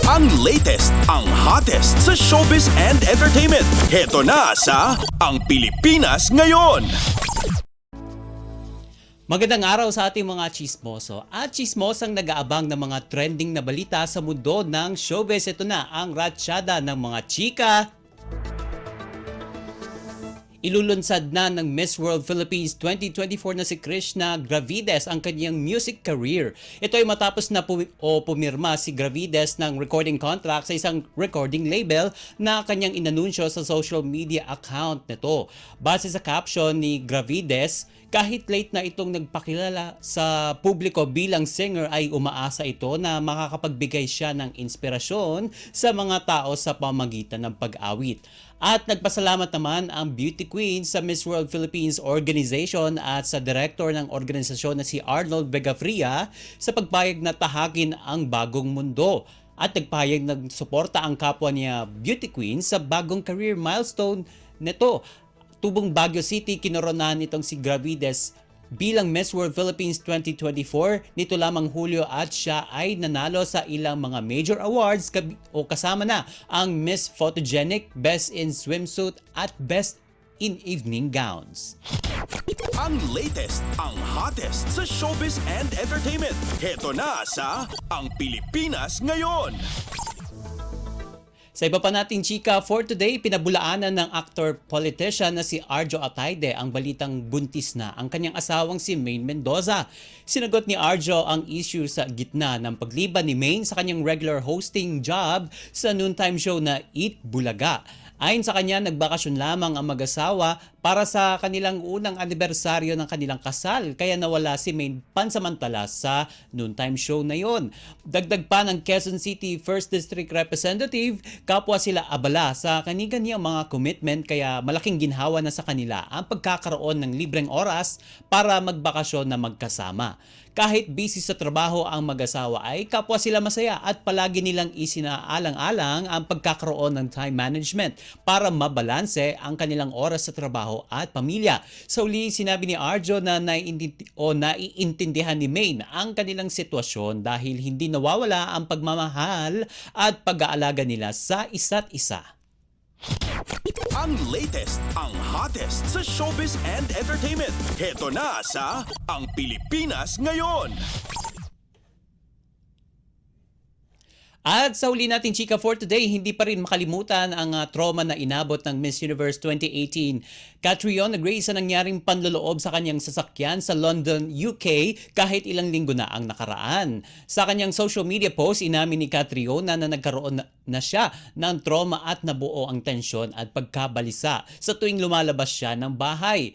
Ang latest, ang hottest sa showbiz and entertainment. Heto na sa Ang Pilipinas Ngayon. Magandang araw sa ating mga chismoso at chismosang nag-aabang ng mga trending na balita sa mundo ng showbiz. Ito na ang ratsyada ng mga chika. Ilulunsad na ng Miss World Philippines 2024 na si Krishna Gravides ang kanyang music career. Ito ay matapos na pumirma si Gravides ng recording contract sa isang recording label na kanyang inanunsyo sa social media account nito. Base sa caption ni Gravides, kahit late na itong nagpakilala sa publiko bilang singer ay umaasa ito na makakapagbigay siya ng inspirasyon sa mga tao sa pamagitan ng pag-awit. At nagpasalamat naman ang beauty queen sa Miss World Philippines Organization at sa director ng organisasyon na si Arnold Vegafria sa pagpayag na tahakin ang bagong mundo. At nagpayag ng suporta ang kapwa niya beauty queen sa bagong career milestone nito. Tubong Baguio City, kinoronahan nitong si Gravides bilang Miss World Philippines 2024 nito lamang Hulyo at siya ay nanalo sa ilang mga major awards kasama na ang Miss Photogenic, Best in Swimsuit at Best in Evening Gowns. Ang latest, ang hottest sa showbiz and entertainment. Heto na sa Ang Pilipinas Ngayon. Sa iba pa nating chika for today, pinabulaanan ng actor-politician na si Arjo Ataide ang balitang buntis na ang kanyang asawang si Maine Mendoza. Sinagot ni Arjo ang issue sa gitna ng pagliban ni Maine sa kanyang regular hosting job sa noontime show na Eat Bulaga. Ayon sa kanya, nagbakasyon lamang ang mag-asawa para sa kanilang unang anibersaryo ng kanilang kasal kaya nawala si Maine pansamantala sa noontime show na yon. Dagdag pa ng Quezon City 1st District Representative, kapwa sila abala sa kanilang mga commitment kaya malaking ginhawa na sa kanila ang pagkakaroon ng libreng oras para magbakasyon na magkasama. Kahit busy sa trabaho ang mag-asawa ay kapwa sila masaya at palagi nilang isinaalang-alang ang pagkakaroon ng time management para mabalanse ang kanilang oras sa trabaho at pamilya. Sa uli, sinabi ni Arjo na naiintindihan ni Maine ang kanilang sitwasyon dahil hindi nawawala ang pagmamahal at pag-aalaga nila sa isa't isa. Ang latest, ang hottest sa showbiz and entertainment. Heto na sa Ang Pilipinas Ngayon. At sa uli nating chika for today, hindi pa rin makalimutan ang trauma na inabot ng Miss Universe 2018. Catriona Gray sa nangyaring panloloob sa kanyang sasakyan sa London, UK kahit ilang linggo na ang nakaraan. Sa kanyang social media post, inamin ni Catriona na nagkaroon na siya ng trauma at nabuo ang tensyon at pagkabalisa sa tuwing lumalabas siya ng bahay.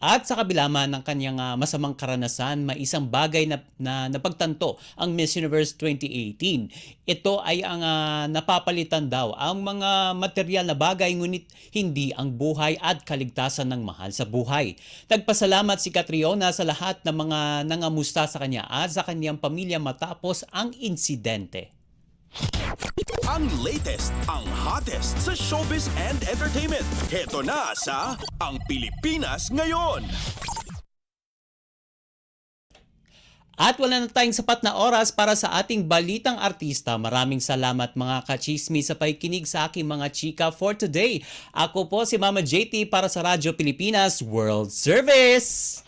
At sa kabila man ng kanyang masamang karanasan, may isang bagay na napagtanto ang Miss Universe 2018. Ito ay ang napapalitan daw ang mga material na bagay ngunit hindi ang buhay at kaligtasan ng mahal sa buhay. Nagpasalamat si Catriona sa lahat ng mga nangamusta sa kanya at sa kanyang pamilya matapos ang insidente. Ang latest, ang hottest sa showbiz and entertainment. Heto na sa Ang Pilipinas Ngayon. At wala na tayong sapat na oras para sa ating balitang artista. Maraming salamat mga kachismis sa pakikinig sa aking mga chika for today. Ako po si Mama JT para sa Radyo Pilipinas World Service.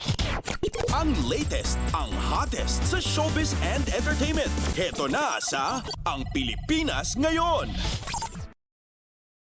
Ang latest, ang hottest sa showbiz and entertainment. Heto na sa Ang Pilipinas Ngayon.